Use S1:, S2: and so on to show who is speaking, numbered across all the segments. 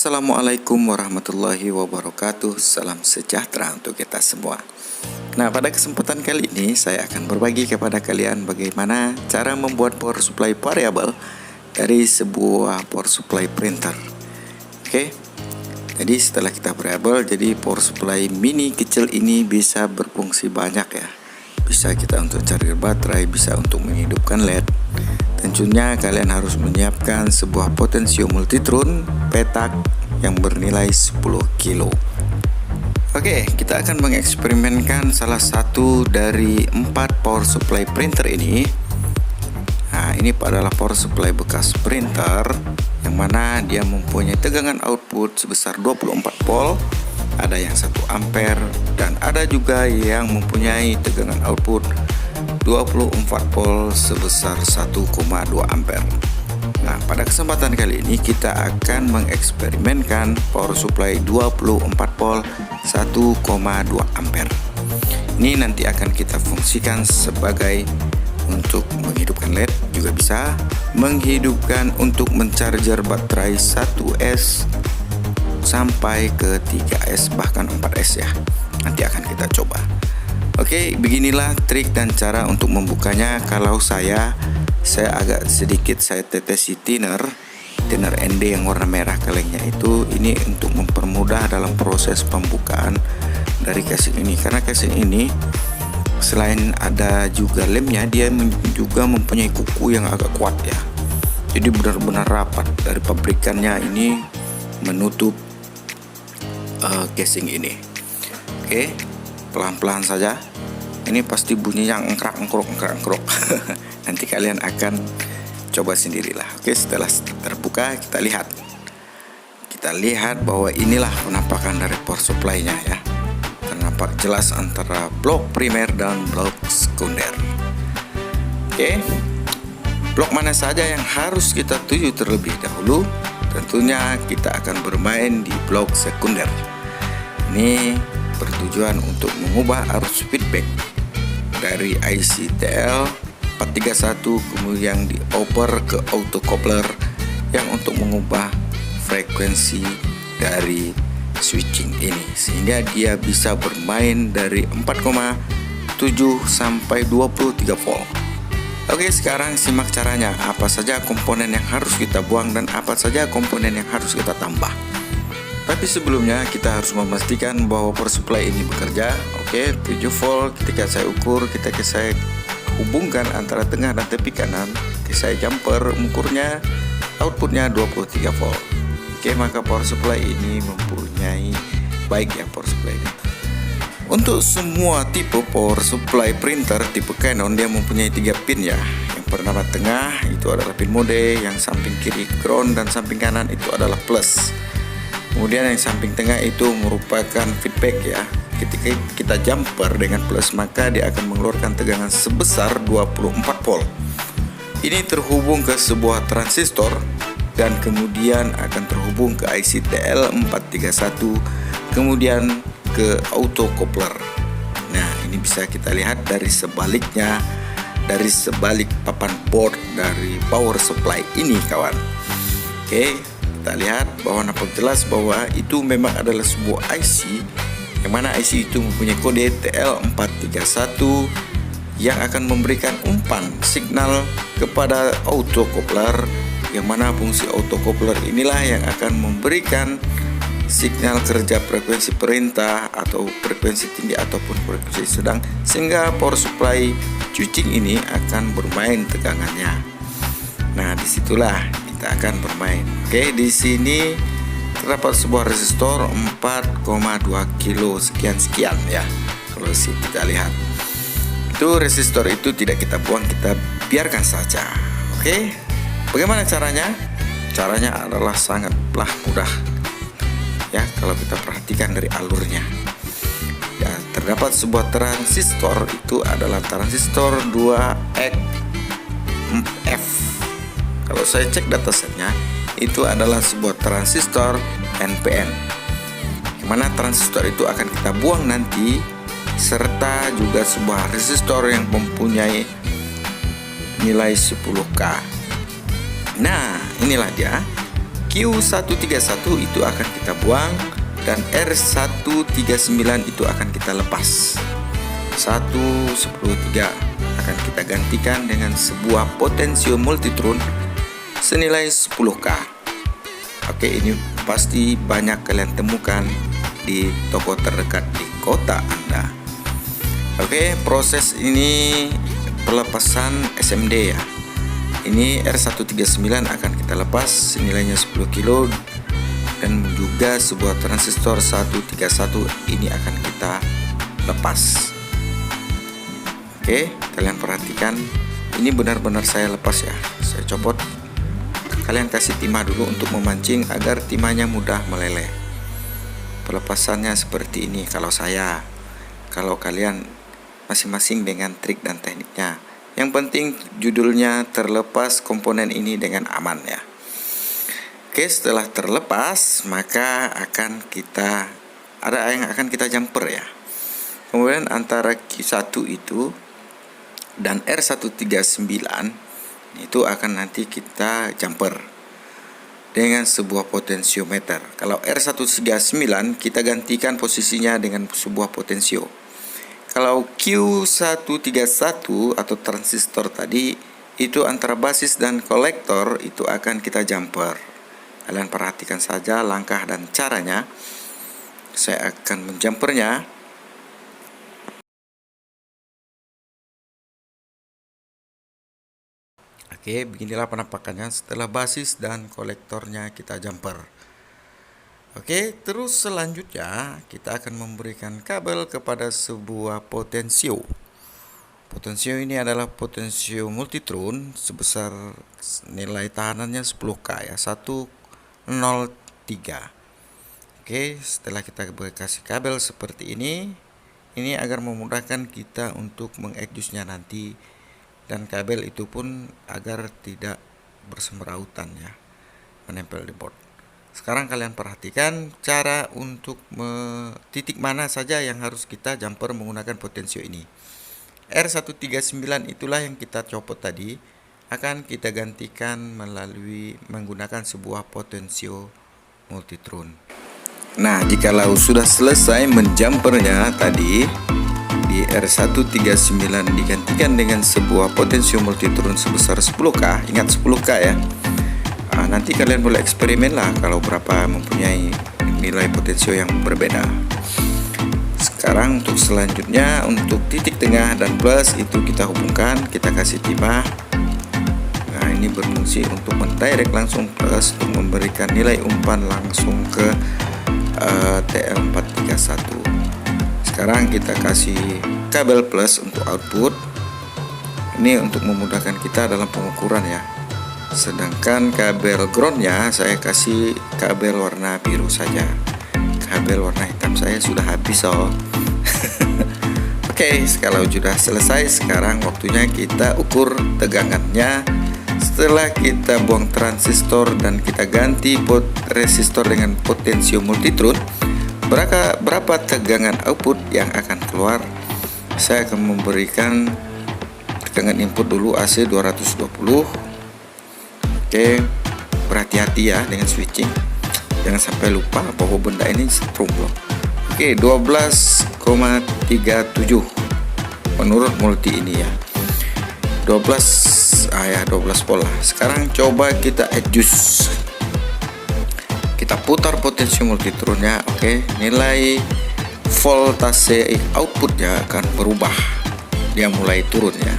S1: Assalamualaikum warahmatullahi wabarakatuh. Salam sejahtera untuk kita semua. Nah, pada kesempatan kali ini saya akan berbagi kepada kalian bagaimana cara membuat power supply variable dari sebuah power supply printer. Oke. Jadi setelah kita variable, jadi power supply mini kecil ini bisa berfungsi banyak ya. Bisa kita untuk charger baterai, bisa untuk menghidupkan LED. Tentunya kalian harus menyiapkan sebuah potensio multitron petak yang bernilai 10 kilo. Oke, kita akan mengeksperimenkan salah satu dari 4 power supply printer ini. Nah, ini adalah power supply bekas printer yang mana dia mempunyai tegangan output sebesar 24 volt, ada yang 1 ampere dan ada juga yang mempunyai tegangan output 24 volt sebesar 1,2 ampere. Nah, pada kesempatan kali ini kita akan mengeksperimenkan power supply 24 volt 1,2 ampere. Ini nanti akan kita fungsikan sebagai untuk menghidupkan LED, juga bisa menghidupkan untuk mencharger baterai 1S sampai ke 3S bahkan 4S ya. Nanti akan kita coba. Oke, beginilah trik dan cara untuk membukanya. Kalau saya agak sedikit saya tetesi thinner ND yang warna merah kalengnya itu, ini untuk mempermudah dalam proses pembukaan dari casing ini. Karena casing ini selain ada juga lemnya, dia juga mempunyai kuku yang agak kuat ya. Jadi benar-benar rapat dari pabrikannya ini menutup casing ini. Oke, pelan-pelan saja. Ini pasti bunyinya engkrok. Nanti kalian akan coba sendirilah. Oke, setelah terbuka kita lihat. Kita lihat bahwa inilah penampakan dari power supply-nya ya. Ternampak jelas antara blok primer dan blok sekunder. Oke. Blok mana saja yang harus kita tuju terlebih dahulu? Tentunya kita akan bermain di blok sekunder. Ini bertujuan untuk mengubah arus feedback dari IC TL431 kemudian dioper ke auto coupler yang untuk mengubah frekuensi dari switching ini sehingga dia bisa bermain dari 4,7 sampai 23 volt. Oke, sekarang simak caranya. Apa saja komponen yang harus kita buang dan apa saja komponen yang harus kita tambah. Tapi sebelumnya kita harus memastikan bahwa power supply ini bekerja. Oke, 7 volt ketika saya ukur, ketika saya hubungkan antara tengah dan tepi kanan, ketika saya jumper mengukurnya, outputnya 23 volt. Oke, maka power supply ini mempunyai baik ya power supply ini. Untuk semua tipe power supply printer tipe Canon, dia mempunyai 3 pin ya. Yang pertama tengah itu adalah pin mode, yang samping kiri ground dan samping kanan itu adalah plus. Kemudian yang samping tengah itu merupakan feedback ya. Ketika kita jumper dengan plus, maka dia akan mengeluarkan tegangan sebesar 24 volt. Ini terhubung ke sebuah transistor dan kemudian akan terhubung ke IC TL431, kemudian ke auto coupler. Nah, ini bisa kita lihat dari sebaliknya, dari sebalik papan board dari power supply ini kawan. Oke. Kita lihat bahwa nampak jelas bahwa itu memang adalah sebuah IC yang mana IC itu mempunyai kode TL431 yang akan memberikan umpan signal kepada auto coupler, yang mana fungsi auto coupler inilah yang akan memberikan signal kerja frekuensi perintah atau frekuensi tinggi ataupun frekuensi sedang sehingga power supply switching ini akan bermain tegangannya. Nah, disitulah kita akan bermain. Oke, di sini terdapat sebuah resistor 4,2 kilo sekian ya. Kalau kita lihat, itu resistor itu tidak kita buang, kita biarkan saja. Oke, bagaimana caranya? Caranya adalah sangatlah mudah ya kalau kita perhatikan dari alurnya. Ya, terdapat sebuah transistor, itu adalah transistor 2XF. Kalau saya cek datasetnya, itu adalah sebuah transistor NPN, yang mana transistor itu akan kita buang nanti, serta juga sebuah resistor yang mempunyai nilai 10K. Nah, inilah dia. Q131 itu akan kita buang, dan R139 itu akan kita lepas. 110.3 akan kita gantikan dengan sebuah potensio multitron senilai 10K. Oke, ini pasti banyak kalian temukan di toko terdekat di kota Anda. Oke, proses ini pelepasan SMD ya. Ini R139 akan kita lepas, nilainya 10 kilo, dan juga sebuah transistor 131 ini akan kita lepas. Oke, kalian perhatikan, ini benar-benar saya lepas ya. Saya copot. Kalian kasih timah dulu untuk memancing agar timahnya mudah meleleh. Pelepasannya seperti ini kalau saya. Kalau kalian masing-masing dengan trik dan tekniknya. Yang penting judulnya terlepas komponen ini dengan aman ya. Oke, setelah terlepas maka ada yang akan kita jumper ya. Kemudian antara Q1 itu dan R139 itu akan nanti kita jumper dengan sebuah potensiometer. Kalau R139 kita gantikan posisinya dengan sebuah potensio. Kalau Q131 atau transistor tadi itu antara basis dan kolektor itu akan kita jumper. Kalian perhatikan saja langkah dan caranya. Saya akan menjumpernya. Oke, beginilah penampakannya setelah basis dan kolektornya kita jumper. Oke, terus selanjutnya kita akan memberikan kabel kepada sebuah potensio. Potensio ini adalah potensio multitron sebesar nilai tahanannya 10K ya, 103. Oke, setelah kita kasih kabel seperti ini agar memudahkan kita untuk mengedusnya nanti, dan kabel itu pun agar tidak bersemerautan ya, menempel di board. Sekarang kalian perhatikan cara untuk titik mana saja yang harus kita jumper menggunakan potensio ini. R139 itulah yang kita copot tadi, akan kita gantikan menggunakan sebuah potensio multitron. Nah, jikalau sudah selesai menjumpernya tadi di R139 digantikan dengan sebuah potensio multitron sebesar 10K, ingat 10K ya. Nanti kalian boleh eksperimen lah kalau berapa mempunyai nilai potensio yang berbeda. Sekarang untuk selanjutnya, untuk titik tengah dan plus itu kita hubungkan, kita kasih timah. Nah, ini berfungsi untuk mendirect langsung plus untuk memberikan nilai umpan langsung ke TL431. Sekarang kita kasih kabel plus untuk output. Ini untuk memudahkan kita dalam pengukuran ya. Sedangkan kabel groundnya saya kasih kabel warna biru saja. Kabel warna hitam saya sudah habis Oke, kalau sudah selesai, sekarang waktunya kita ukur tegangannya. Setelah kita buang transistor dan kita ganti resistor dengan potensio multitron, berapa tegangan output yang akan keluar? Saya akan memberikan tegangan input dulu AC 220. Oke, berhati-hati ya dengan switching, jangan sampai lupa bahwa benda ini setrum loh. Oke, 12,37 menurut multi ini ya, 12 volt lah. Sekarang coba kita adjust, kita putar potensi multitronnya. Oke, nilai voltase outputnya akan berubah, dia mulai turun ya,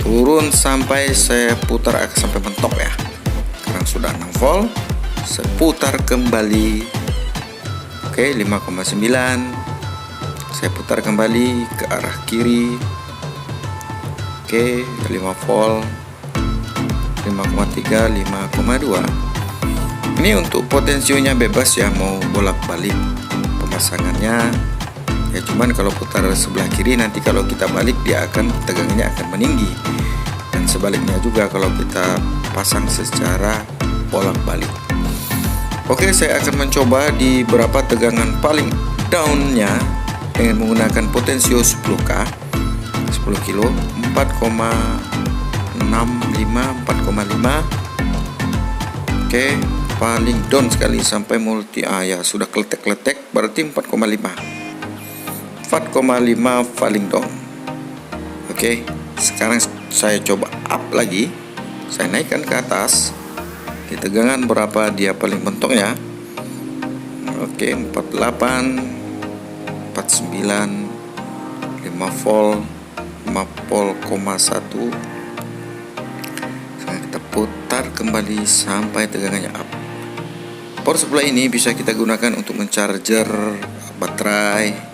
S1: turun sampai saya putar sampai mentok ya. Sekarang sudah 6 volt, saya putar kembali. Oke, 5,9, saya putar kembali ke arah kiri. Oke, 5 volt, 5,3, 5,2. Ini untuk potensionya bebas ya, mau bolak-balik pemasangannya ya. Cuman kalau putar sebelah kiri, nanti kalau kita balik dia akan tegangannya akan meninggi, dan sebaliknya juga kalau kita pasang secara bolak-balik. Oke, saya akan mencoba di berapa tegangan paling downnya dengan menggunakan potensio 10K, 10 kilo, 4,65, 4,5. Oke, paling down sekali sampai multi ya sudah kletek-kletek, berarti 4,5 paling down. Oke, sekarang saya coba up lagi, saya naikkan ke atas di tegangan berapa dia paling mentoknya. Oke, 48, 49, 5 volt, 5,1. Sekarang kita putar kembali sampai tegangannya up. Power supply ini bisa kita gunakan untuk mencarger baterai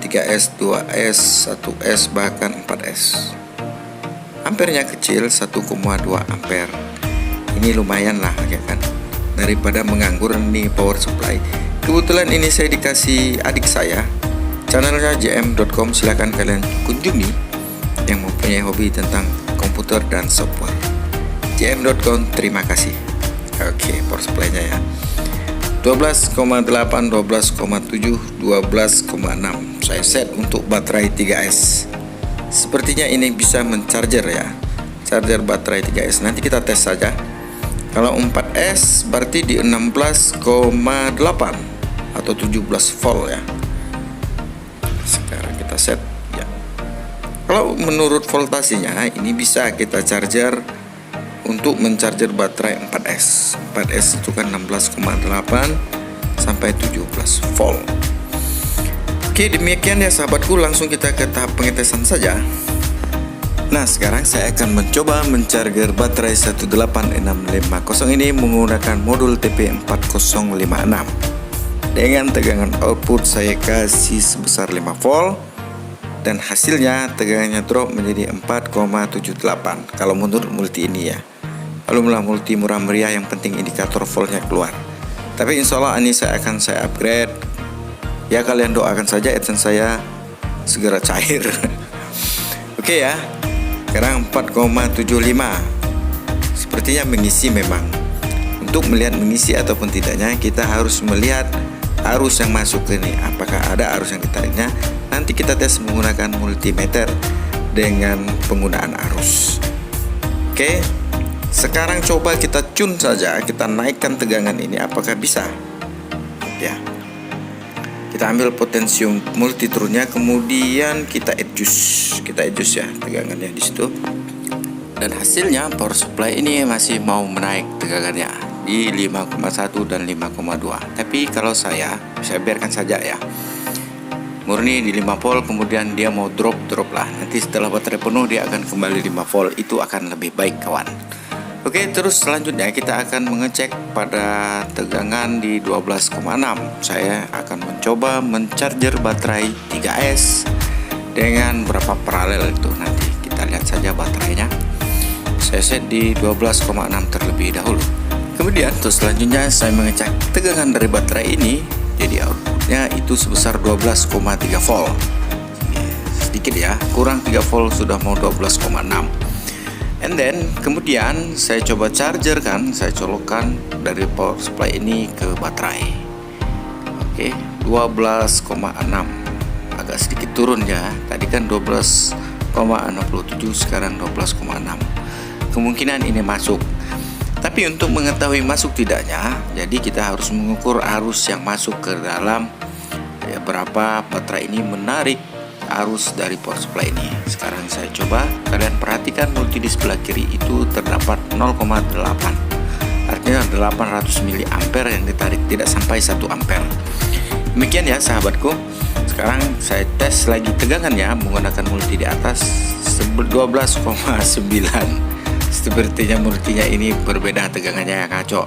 S1: 3S, 2S, 1S, bahkan 4S. Ampernya kecil, 1,2 ampere. Ini lumayan lah ya kan, daripada menganggur nih power supply. Kebetulan ini saya dikasih adik saya, channelnya jm.com, silahkan kalian kunjungi yang mempunyai hobi tentang komputer dan software. jm.com, terima kasih. Oke, power supply-nya ya 12,8, 12,7, 12,6. Saya set untuk baterai 3S. Sepertinya ini bisa mencharger ya, charger baterai 3S. Nanti kita tes saja. Kalau 4S berarti di 16,8 atau 17 volt ya. Sekarang kita set ya. Kalau menurut voltasenya ini bisa kita charger untuk mencarger baterai 4S. 4S itu kan 16,8 sampai 17 volt. Oke, demikian ya sahabatku, langsung kita ke tahap pengetesan saja. Nah, sekarang saya akan mencoba mencarger baterai 18650 ini menggunakan modul TP4056. Dengan tegangan output saya kasih sebesar 5 volt dan hasilnya tegangannya drop menjadi 4,78 kalau menurut multi ini ya. Alhamdulillah, multi murah meriah, yang penting indikator voltnya keluar. Tapi insya Allah ini saya upgrade. Ya, kalian doakan saja AdSense saya segera cair. Oke ya, sekarang 4,75. Sepertinya mengisi memang. Untuk melihat mengisi ataupun tidaknya, kita harus melihat arus yang masuk ke ini. Apakah ada arus yang ditariknya? Nanti kita tes menggunakan multimeter dengan penggunaan arus. Oke, sekarang coba kita tune saja, kita naikkan tegangan ini, apakah bisa? Ya, kita ambil potensium multitrunnya, kemudian kita adjust ya tegangannya di situ. Dan hasilnya power supply ini masih mau menaik tegangannya di 5,1 dan 5,2. Tapi kalau saya biarkan saja ya, murni di 5 volt, kemudian dia mau drop lah. Nanti setelah baterai penuh dia akan kembali 5 volt, itu akan lebih baik kawan. Oke, terus selanjutnya kita akan mengecek pada tegangan di 12,6. Saya akan mencoba mencarger baterai 3S dengan berapa paralel itu, nanti kita lihat saja baterainya. Saya set di 12,6 terlebih dahulu. Kemudian terus selanjutnya saya mengecek tegangan dari baterai ini. Jadi outputnya itu sebesar 12,3 volt. Sedikit ya, kurang 3 volt, sudah mau 12,6. And then kemudian saya coba charger kan, saya colokkan dari power supply ini ke baterai. Oke, 12,6. Agak sedikit turun ya. Tadi kan 12,67, sekarang 12,6. Kemungkinan ini masuk. Tapi untuk mengetahui masuk tidaknya, jadi kita harus mengukur arus yang masuk ke dalam ya, berapa baterai ini menarik arus dari power supply ini. Sekarang saya coba, kalian perhatikan multi di sebelah kiri itu terdapat 0,8, artinya 800 mA yang ditarik, tidak sampai 1 ampere. Demikian ya sahabatku. Sekarang saya tes lagi tegangannya menggunakan multi di atas 12,9. Sepertinya multinya ini berbeda tegangannya ya, kacau.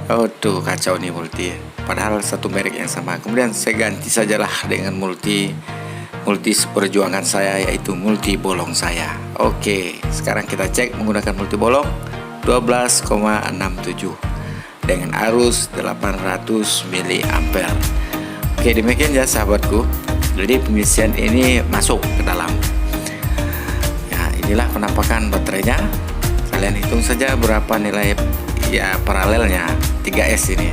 S1: Oh tuh, kacau nih multi, padahal satu merek yang sama. Kemudian saya ganti sajalah dengan multi seperjuangan saya, yaitu multi bolong saya. Oke, sekarang kita cek menggunakan multi bolong 12,67 dengan arus 800 mA. Oke, demikian ya sahabatku. Jadi pengisian ini masuk ke dalam. Ya, inilah penampakan baterainya. Kalian hitung saja berapa nilai ya paralelnya 3S ini.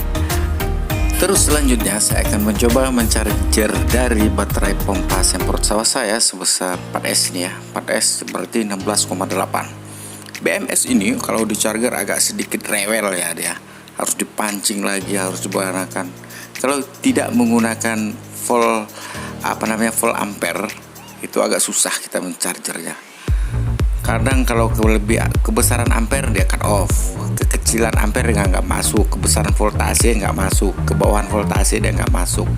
S1: Terus selanjutnya saya akan mencoba mencarger dari baterai pompa semprot sawah saya sebesar 4S ini ya. 4S berarti 16,8. BMS ini kalau di charger agak sedikit rewel ya dia. harus dipancing lagi, harus digunakan. Kalau tidak menggunakan full ampere, itu agak susah kita menchargernya. Kadang kalau kebesaran ampere dia cut off, kekecilan ampere nggak masuk, kebesaran voltase nggak masuk, kebawahan voltase dia nggak masuk.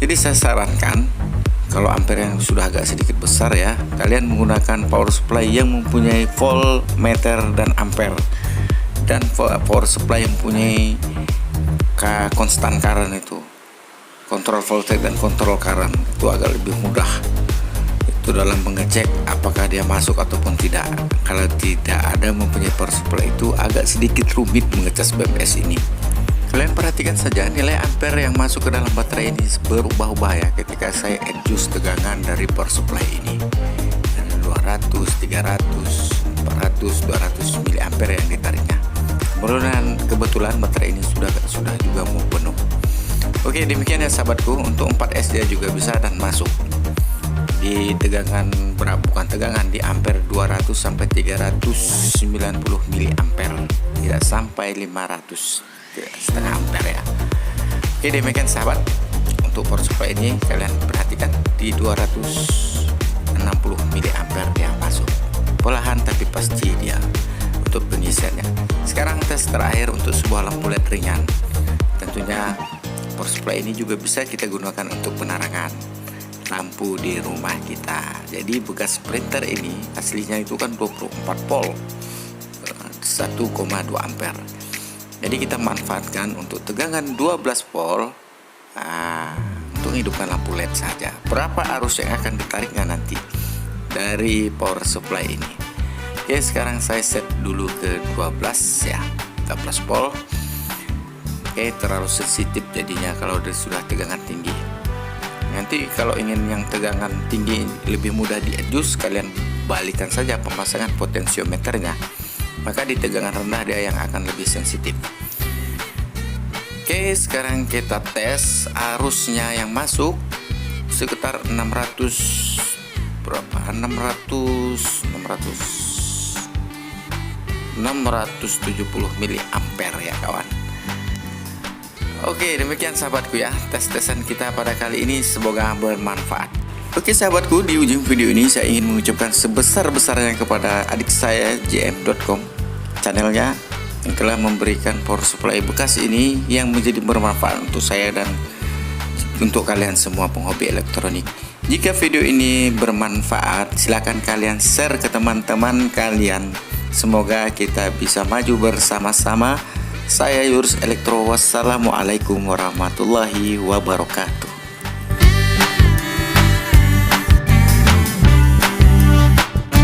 S1: Jadi saya sarankan kalau ampere yang sudah agak sedikit besar ya, kalian menggunakan power supply yang mempunyai voltmeter dan ampere, dan power supply yang mempunyai konstan current, itu kontrol voltage dan kontrol current, itu agak lebih mudah itu dalam mengecek apakah dia masuk ataupun tidak. Kalau tidak ada mempunyai power supply, itu agak sedikit rumit mengecas BMS ini. Kalian perhatikan saja nilai ampere yang masuk ke dalam baterai ini berubah-ubah ya ketika saya adjust tegangan dari power supply ini. Dari 200, 300, 400, 200 mA yang ditariknya. Kebetulan baterai ini sudah juga mau penuh. Oke, demikian ya sahabatku, untuk 4S dia juga bisa dan masuk di tegangan bukan tegangan, di ampere 200 sampai 390 mA, tidak sampai 500 setengah ampere ya. Oke, demikian sahabat, untuk power supply ini kalian perhatikan di 260 mA dia masuk, perlahan tapi pasti dia untuk pengisiannya. Sekarang tes terakhir untuk sebuah lampu LED ringan. Tentunya power supply ini juga bisa kita gunakan untuk penerangan lampu di rumah kita. Jadi bekas printer ini aslinya itu kan 24 volt 1,2 ampere. Jadi kita manfaatkan untuk tegangan 12 volt untuk hidupkan lampu LED saja. Berapa arus yang akan ditariknya nanti dari power supply ini? Oke, sekarang saya set dulu ke 12 ya, 12 volt. Oke, terlalu sensitif jadinya kalau sudah tegangan tinggi. Nanti kalau ingin yang tegangan tinggi lebih mudah di-adjust, kalian balikan saja pemasangan potensiometernya. Maka di tegangan rendah dia yang akan lebih sensitif. Oke, sekarang kita tes arusnya yang masuk sekitar 670 mA ya kawan. Oke, demikian sahabatku ya, tes-tesan kita pada kali ini, semoga bermanfaat. Oke sahabatku, di ujung video ini saya ingin mengucapkan sebesar-besarnya kepada adik saya jm.com, channelnya yang telah memberikan power supply bekas ini yang menjadi bermanfaat untuk saya dan untuk kalian semua penghobi elektronik. Jika video ini bermanfaat, silakan kalian share ke teman-teman kalian. Semoga kita bisa maju bersama-sama. Saya Yurs Elektro. Wassalamualaikum warahmatullahi wabarakatuh.